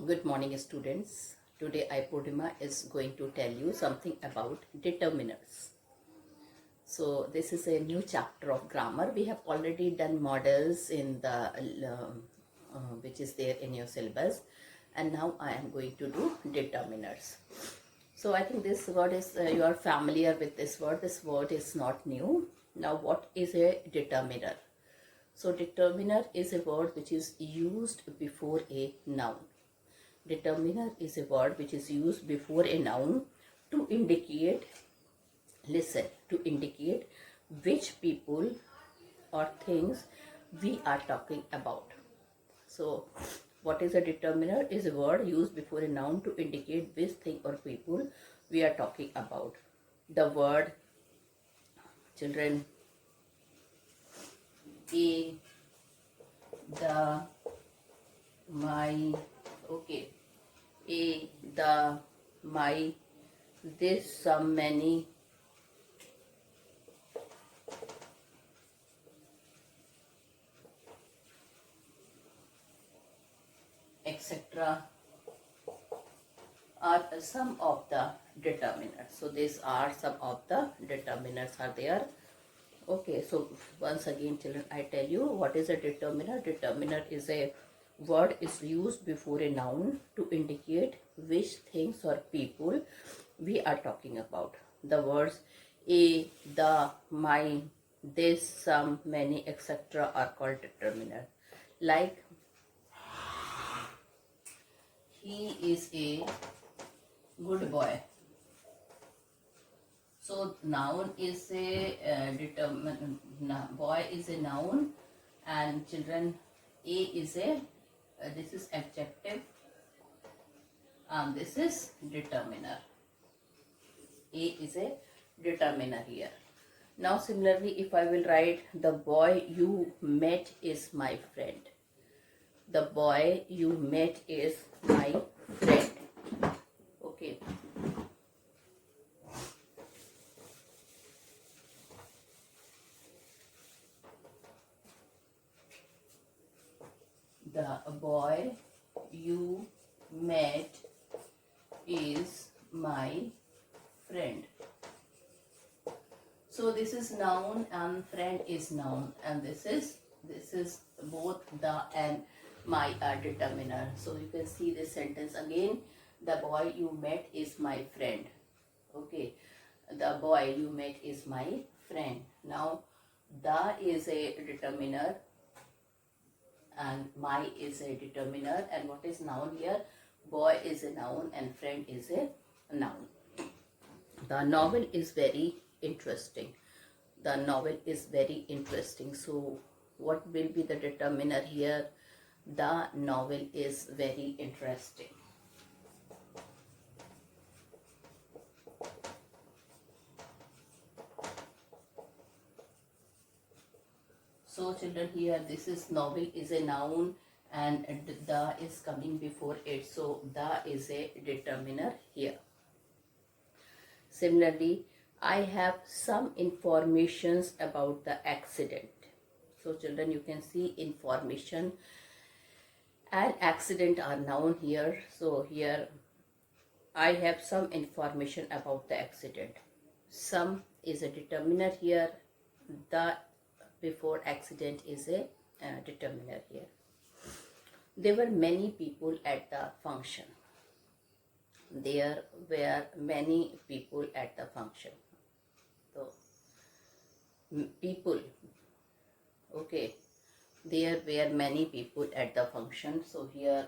Good morning, students. Today Purnima is going to tell you something about determiners. So this is a new chapter of grammar. We have already done models in the which is there in your syllabus, and now I am going to do determiners. So I think this word is you are familiar with this word. This word is not new. Now, what is a determiner? So determiner is a word which is used before a noun. Determiner is a word which is used before a noun to indicate, listen, to indicate which people or things we are talking about. So, what is a determiner? Is a word used before a noun to indicate which thing or people we are talking about. The word, children, a, the, my, okay, a, the, my, this, some, many, etc. are some of the determiners. So these are some of the determiners are there. Okay, so once again, children, I tell you what is a determiner. Determiner is a word is used before a noun to indicate which things or people we are talking about. The words a, the, my, this, some, many, etc. are called determiner. Like, he is a good boy. So noun is a boy is a noun, and children, a is a this is adjective, and this is determiner. A is a determiner here. Now similarly, if I will write, the boy you met is my friend. The boy you met is my friend. Okay. The boy you met is my friend. So this is noun and friend is noun, and this is both the and my determiner. So you can see this sentence again. The boy you met is my friend. Okay, the boy you met is my friend. Now the is a determiner and my is a determiner, and what is noun here? Boy is a noun and friend is a noun. The novel is very interesting. The novel is very interesting. So what will be the determiner here? The novel is very interesting. So children, here this is novel is a noun and the is coming before it. So the is a determiner here. Similarly, I have some informations about the accident. So children, you can see information and accident are noun here. So here I have some information about the accident. Some is a determiner here. The before accident is a determiner here. There were many people at the function. There were many people at the function. So people, okay, there were many people at the function. So here,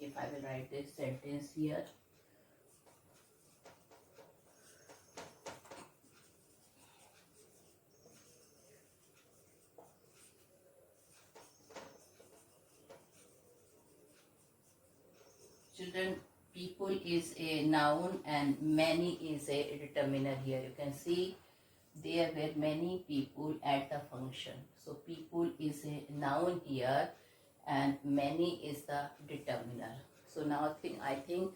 if I will write this sentence here, children, people is a noun and many is a determiner here. You can see there were many people at the function. So people is a noun here and many is the determiner. So now I think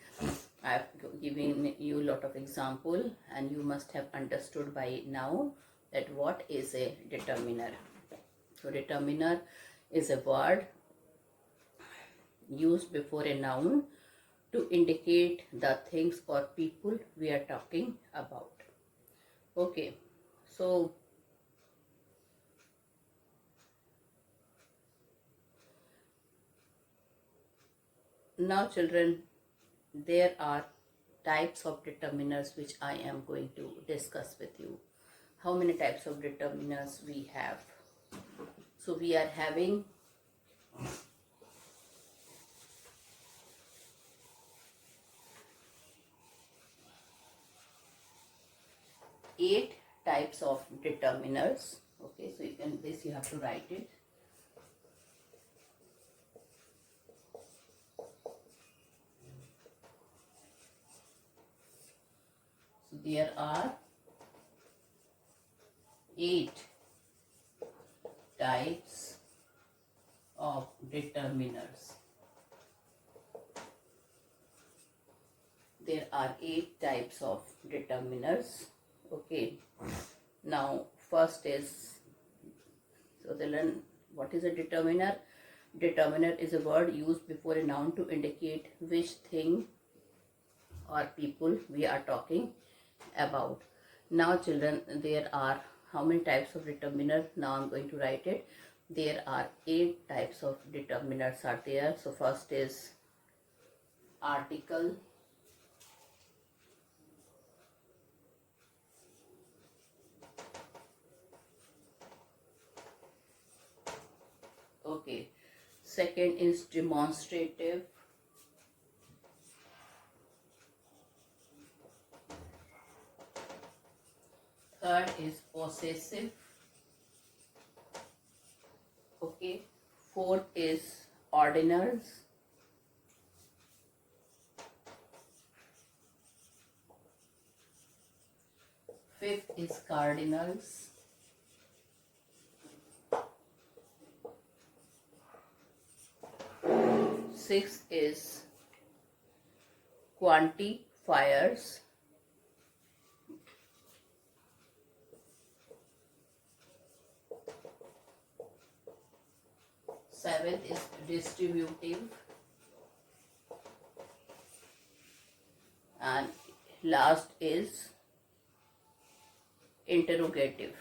I've given you a lot of example and you must have understood by now that what is a determiner. So determiner is a word used before a noun to indicate the things or people we are talking about. Okay, so now children, there are types of determiners which I am going to discuss with you. How many types of determiners we have? So we are having 8 types of determiners. Okay, so you can, this you have to write it. So there are 8 types of determiners. There are 8 types of determiners. Okay, now first is, so they learn what is a determiner. Determiner is a word used before a noun to indicate which thing or people we are talking about. Now children, there are how many types of determiner? Now I'm going to write it. There are 8 types of determiners are there. So first is article, okay, second is demonstrative, third is possessive, okay, fourth is ordinals, fifth is cardinals, sixth is quantifiers, seventh is distributive, and last is interrogative.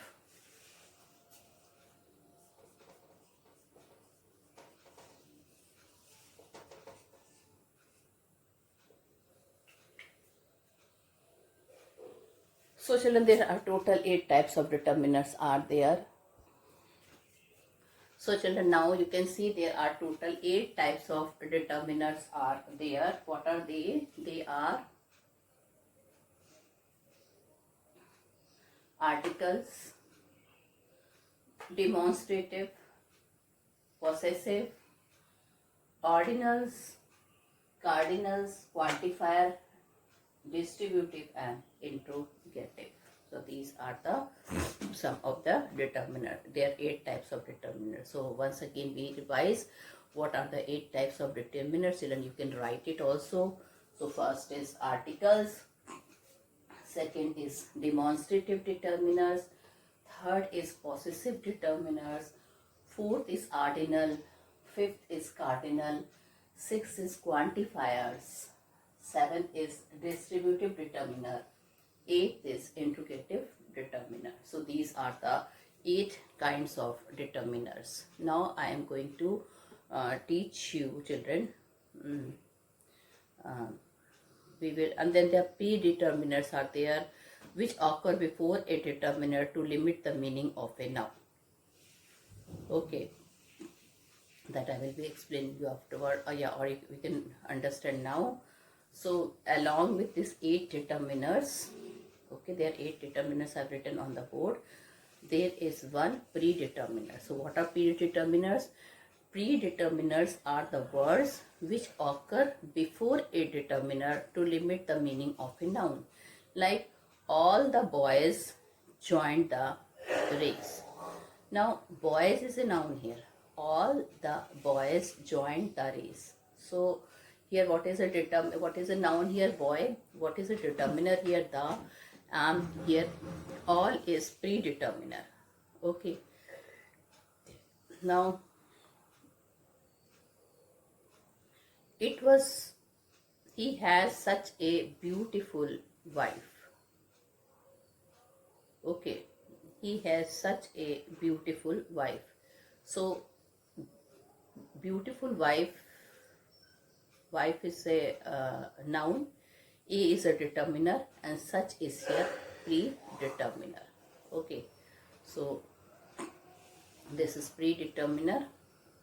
So children, there are total 8 types of determiners are there. So children, now you can see there are total 8 types of determiners are there. What are they? They are articles, demonstrative, possessive, ordinals, cardinals, quantifier, distributive, and interrogative. So these are the some of the determiner. There are 8 types of determiners. So once again we revise what are the 8 types of determiners. Children, you can write it also. So first is articles, second is demonstrative determiners, third is possessive determiners, fourth is ordinal, fifth is cardinal, sixth is quantifiers, seventh is distributive determiner, eighth is interrogative determiner. So these are the 8 kinds of determiners. Now I am going to teach you children. We will, and then the predeterminers are there which occur before a determiner to limit the meaning of a noun. Okay, that I will be explaining you afterward, or we can understand now. So along with these 8 determiners, okay, there are 8 determiners I've written on the board. There is one predeterminer. So what are predeterminers? Predeterminers are the words which occur before a determiner to limit the meaning of a noun. Like all the boys joined the race. Now boys is a noun here. All the boys joined the race. So here what is a noun here? Boy. What is a determiner here? The. Here all is predeterminer. Okay. Now it was, he has such a beautiful wife. Okay, he has such a beautiful wife. So beautiful wife is a noun, a is a determiner, and such is here predeterminer. Okay, so this is predeterminer.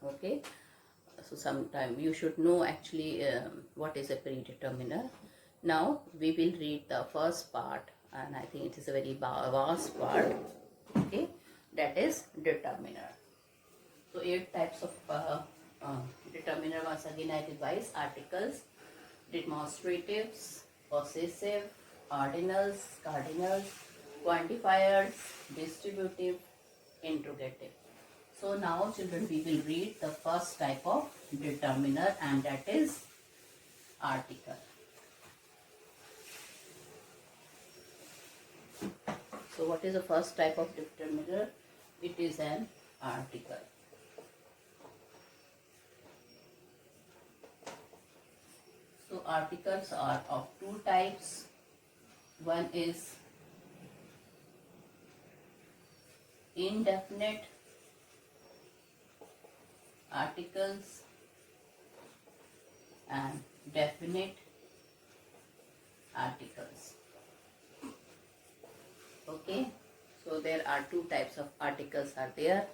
Okay, so sometime you should know actually what is a predeterminer. Now we will read the first part, and I think it is a very vast part. Okay, that is determiner. So 8 types of determiner. Once again I revise: articles, demonstratives, possessive, ordinals, cardinals, quantifiers, distributive, interrogative. So now children, we will read the first type of determiner, and that is article. So what is the first type of determiner? It is an article. So articles are of 2 types. One is indefinite articles and definite articles. Okay, so there are 2 types of articles are there.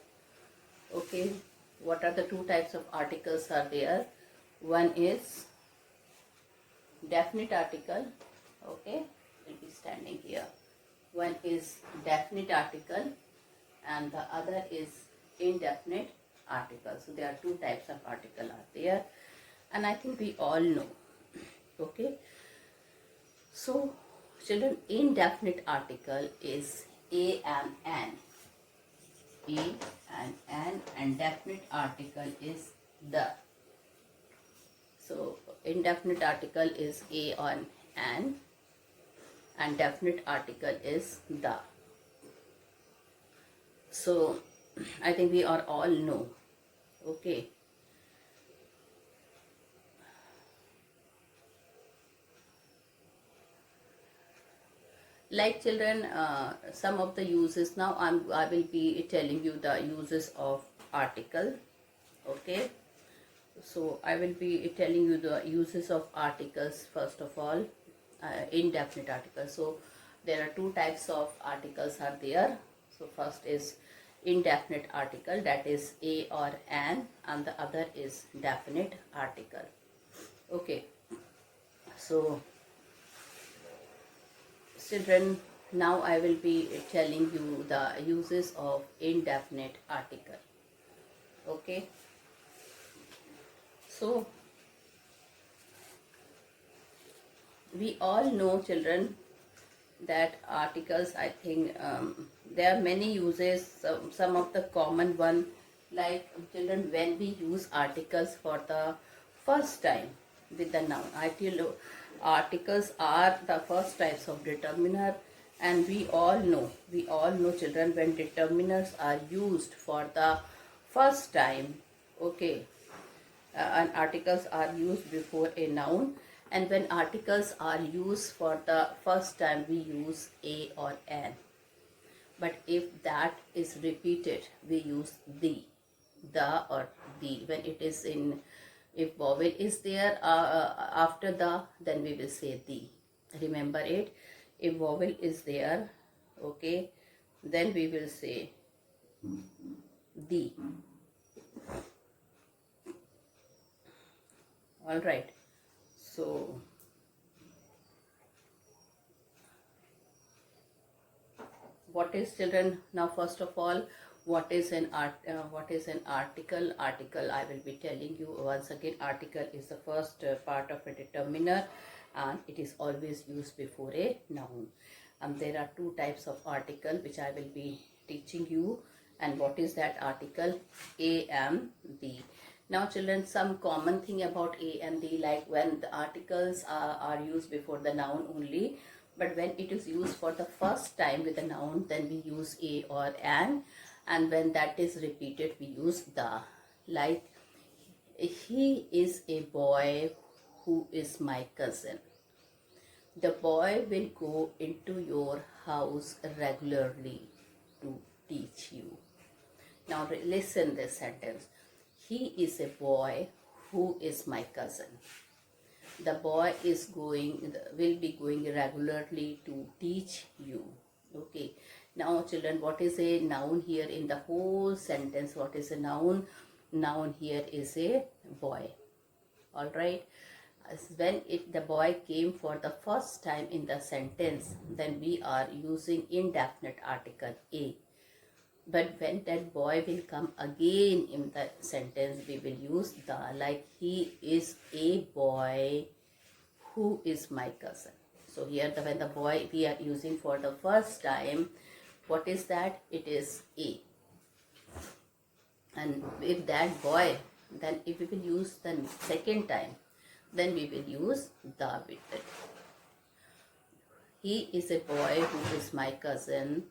Okay, what are the 2 types of articles are there? One is definite article. Okay, it will be standing here. One is definite article and the other is indefinite article. So there are 2 types of article are there, and I think we all know. Okay, so children, indefinite article is a and an. A and an, and definite article is the. So indefinite article is a on an, and definite article is the. So I think we are all know. Okay. Like children, some of the uses. Now I will be telling you the uses of article. Okay. So I will be telling you the uses of articles first of all. Indefinite articles. So there are 2 types of articles are there. So first is indefinite article, that is a or an, and the other is definite article. Okay, so children, now I will be telling you the uses of indefinite article. Okay, so we all know, children, that articles, I think there are many uses. Some of the common one, like children, when we use articles for the first time with the noun, I tell you, articles are the first types of determiner, and we all know children, when determiners are used for the first time. Okay, and articles are used before a noun, and when articles are used for the first time, we use a or an. But if that is repeated, we use the or the. When it is in, if vowel is there after the, then we will say the. Remember it. If vowel is there, okay, then we will say the. All right. So what is, children, now first of all, what is an article? Article, I will be telling you once again. Article is the first part of a determiner, and it is always used before a noun. There are 2 types of article which I will be teaching you. And what is that article? A and the. Now children, some common thing about a and the, like when the articles are used before the noun only, but when it is used for the first time with a noun, then we use a or an, and when that is repeated, we use the. Like He is a boy who is my cousin. The boy will go into your house regularly to teach you. Now listen this sentence. He is a boy who is my cousin. The boy will be going regularly to teach you. Okay. Now children, what is a noun here in the whole sentence? What is a noun? Noun here is a boy. All right. When the boy came for the first time in the sentence, then we are using indefinite article a. But when that boy will come again in the sentence, we will use the, like he is a boy who is my cousin. So here when the boy we are using for the first time, what is that? It is a. And if that boy, then if we will use the second time, then we will use the with it. He is a boy who is my cousin.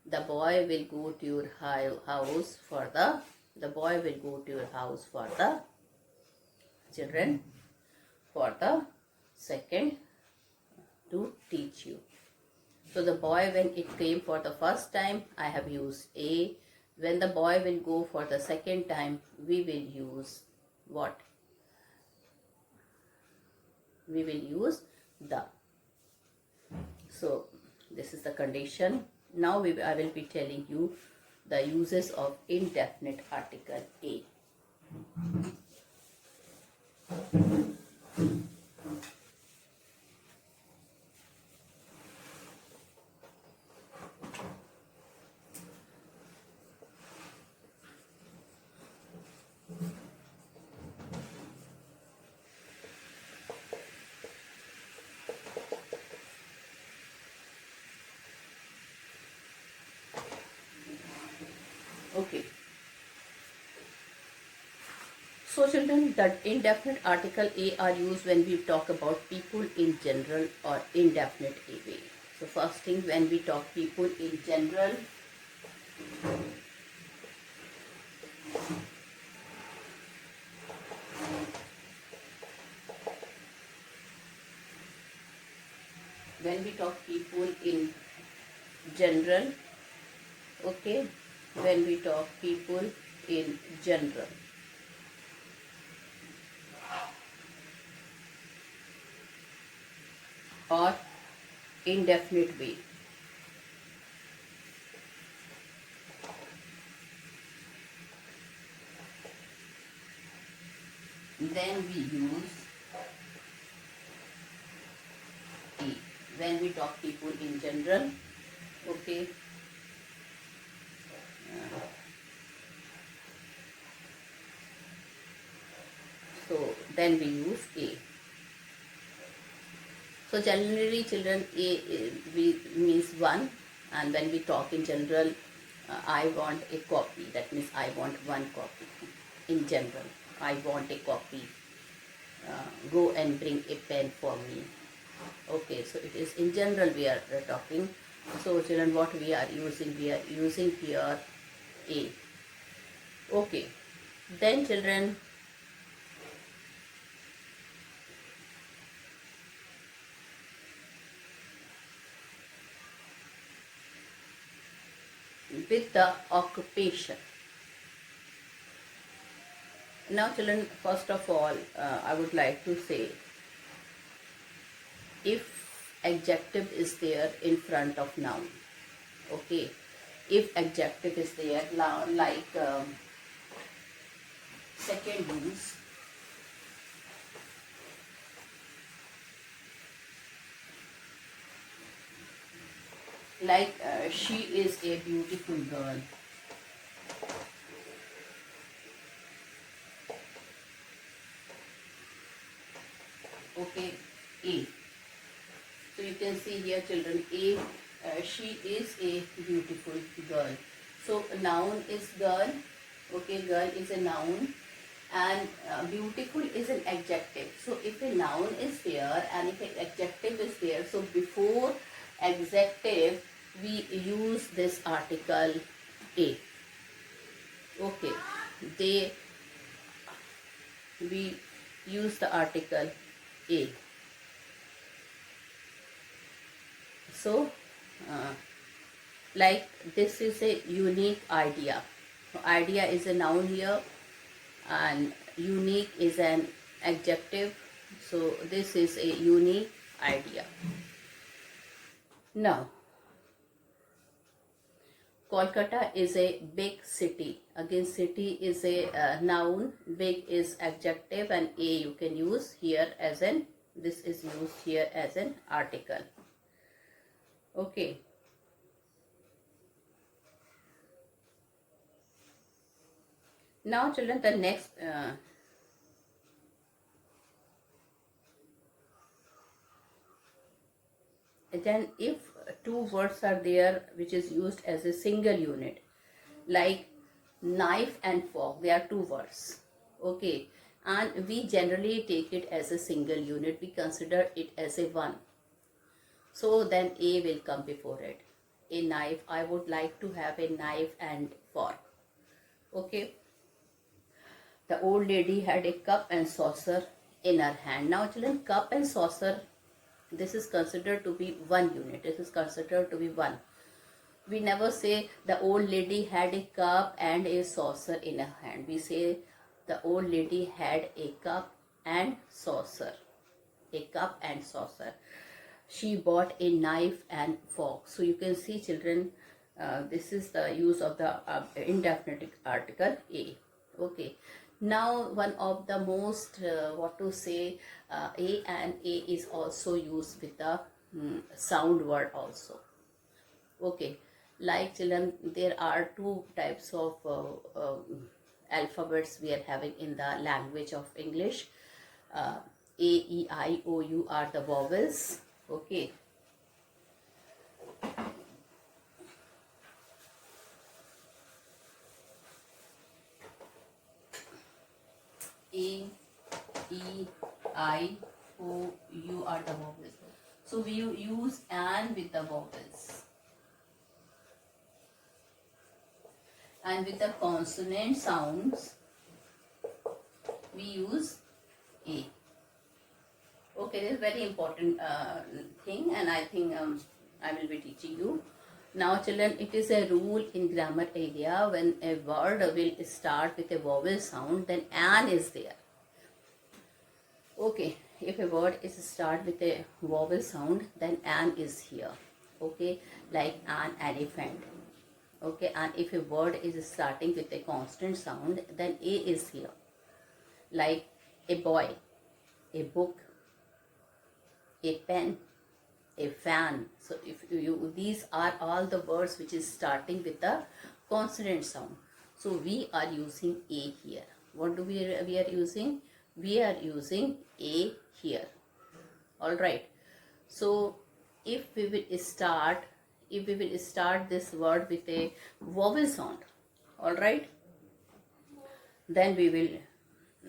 The boy will go to your house for the boy will go to your house for the children for the second to teach you. So the boy, when it came for the first time, I have used a. When the boy will go for the second time, we will use what? We will use the. So this is the condition. Now I will be telling you the uses of indefinite article a. Okay. So children, the indefinite article a are used when we talk about people in general or indefinite a way. So first thing, when we talk people in general, when we talk people in general, okay, when we talk people in general, or indefinite way, then we use a. When we talk people in general, okay, so then we use a. So generally children, means one, and when we talk in general, I want a copy, that means I want one copy. In general, I want a copy, go and bring a pen for me. Okay, so it is in general we are talking. So children, what we are using here a. Okay, then children, with the occupation. Now children, first of all, I would like to say, if adjective is there in front of noun, okay, if adjective is there, like second use, like she is a beautiful girl. Okay, a. So you can see here children, a, she is a beautiful girl. So noun is girl, okay, girl is a noun, and beautiful is an adjective. So if a noun is there and if an adjective is there, so before adjective we use this article a. Okay, they we use the article a. So like this is a unique idea. Idea is a noun here and unique is an adjective. So this is a unique idea. Now Kolkata is a big city. Again, city is a noun, big is adjective, and a you can use here as an, this is used here as an article. Okay. Now children, the next then if two words are there which is used as a single unit, like knife and fork, they are two words. Okay, and we generally take it as a single unit, we consider it as a one. So then a will come before it. A knife, I would like to have a knife and fork. Okay. The old lady had a cup and saucer in her hand. Now children, cup and saucer, this is considered to be one unit. This is considered to be one. We never say the old lady had a cup and a saucer in her hand. We say the old lady had a cup and saucer. A cup and saucer. She bought a knife and fork. So you can see children, this is the use of the indefinite article a. Okay. Now one of the most a and a is also used with the sound word also. Okay, like children, there are two types of alphabets we are having in the language of English. A, E, I, O, U are the vowels. Okay. A, E, I, O, U are the vowels. So we use an with the vowels. And with the consonant sounds, we use A. Okay, this is very important thing, and I think I will be teaching you. Now children, it is a rule in grammar area, when a word will start with a vowel sound, then an is there. Okay, if a word is start with a vowel sound, then an is here. Okay, like an elephant. Okay, and if a word is starting with a constant sound, then a is here. Like a boy, a book, a pen, a fan. So if you these are all the words which is starting with a consonant sound. So we are using a here. What do we are using? We are using a here. All right. So if we will start this word with a vowel sound, all right, then we will,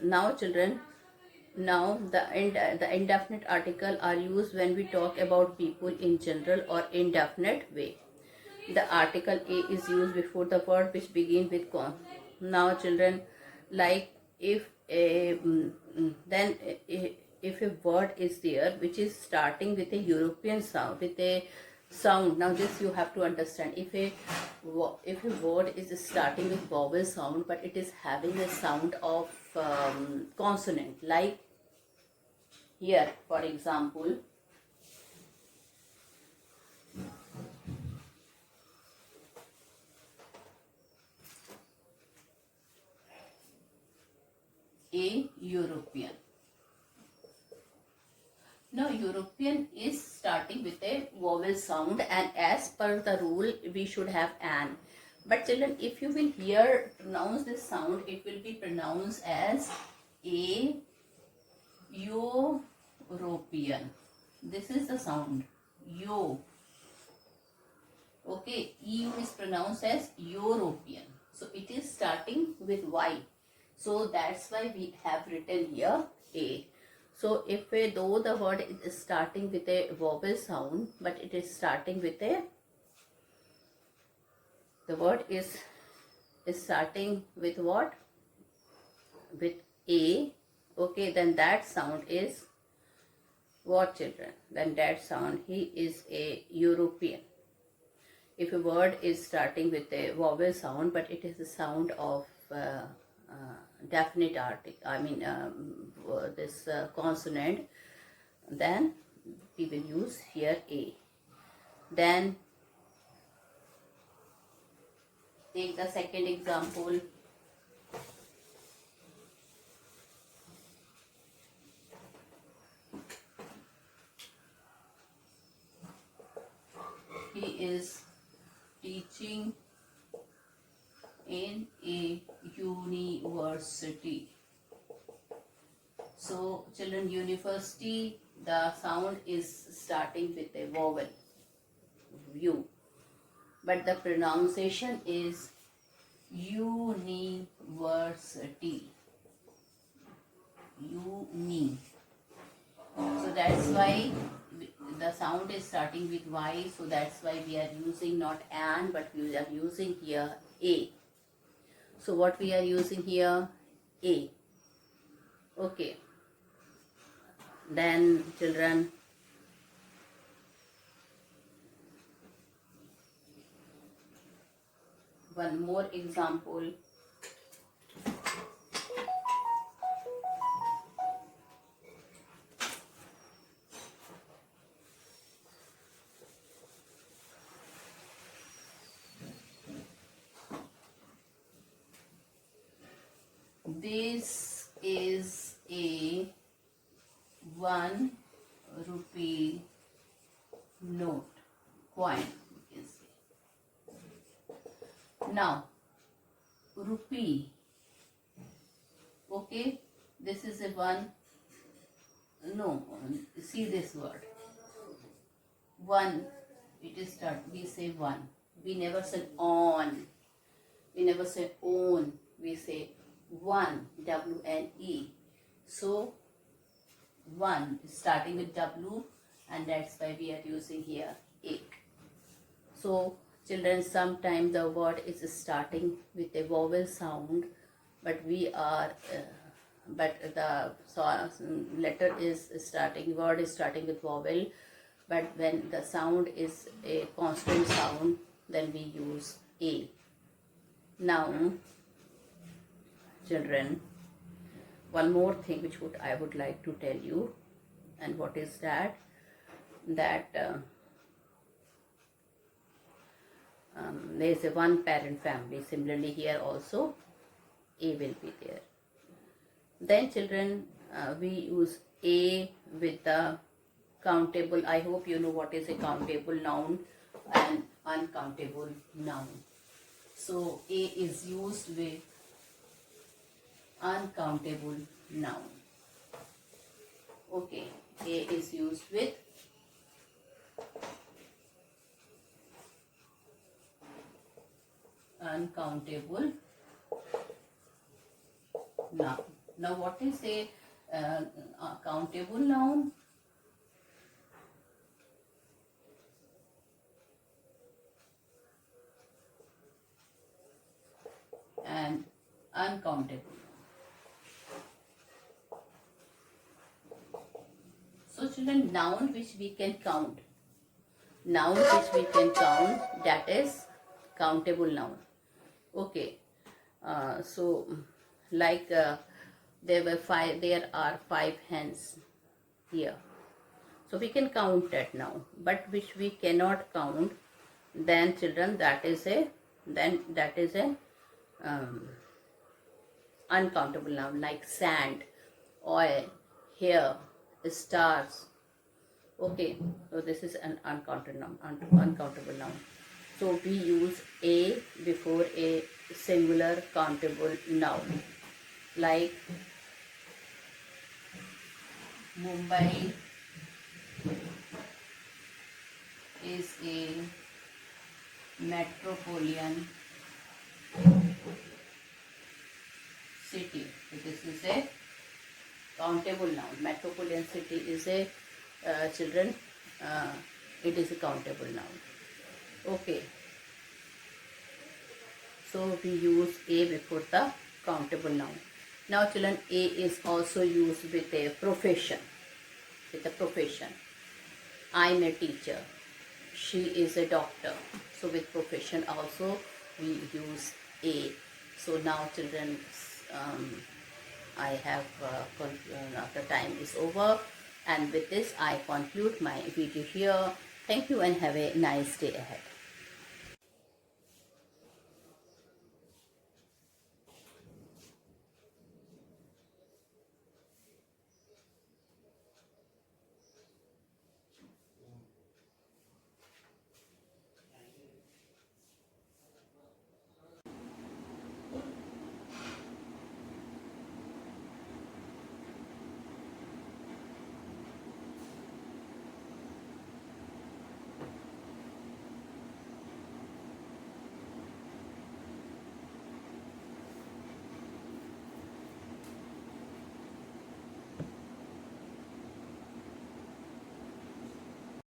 now children, now the indefinite article are used when we talk about people in general or indefinite way. The article a is used before the word which begin with con. Now children, like if a then if a word is there which is starting with a European sound, with a sound, now this you have to understand, if a word is starting with vowel sound but it is having a sound of consonant, like here for example, a European. Now European is starting with a vowel sound, and as per the rule we should have an. But children, if you will hear pronounce this sound, it will be pronounced as a European. This is the sound yo. Okay, EU is pronounced as European. So it is starting with Y. So that's why we have written here a. So if though the word is starting with a vowel sound, but it is starting with a, the word is starting with what? With a, Okay, then that sound is what, children? Then that sound, he is a European. If a word is starting with a vowel sound, but it is a sound of definite article, this consonant, then we will use here A. Then take the second example. He is teaching in a university. So children, university, the sound is starting with a vowel U, but the pronunciation is university. Uni. So that's why the sound is starting with Y, so that's why we are using not an, but we are using here A. So what we are using here? A. Okay. Then children, one more example. This is a 1 rupee note, coin, you can say. Now, rupee, okay, this is a 1, no, see this word, 1, it is start, we say 1, we never say on, we never say own, we say 1, W-N-E. So 1 is starting with W, and that's why we are using here A. So children, sometimes the word is starting with a vowel sound, but we are but the letter is starting, word is starting with vowel, but when the sound is a constant sound, then we use A. Now children, one more thing which I would like to tell you, and what is that? There is a one parent family. Similarly here also A will be there. Then children, we use A with the countable. I hope you know what is a countable noun and uncountable noun. So A is used with uncountable noun. Okay, A is used with uncountable noun. Now what is a countable noun? And uncountable. So children, noun which we can count. Noun which we can count, that is countable noun. Okay. So like there are 5 hens here. So we can count that now. But which we cannot count, then children, that is an uncountable noun, like sand, oil, hair, stars. Okay, so this is an uncountable noun. So we use A before a singular countable noun, like Mumbai is a metropolitan city. So this is a countable noun. Metropolitan city is a children. It is a countable noun. Okay. So we use A before the countable noun. Now children, A is also used with a profession. I'm a teacher. She is a doctor. So with profession also we use A. So now children, I have the time is over, and with this I conclude my video here. Thank you and have a nice day ahead.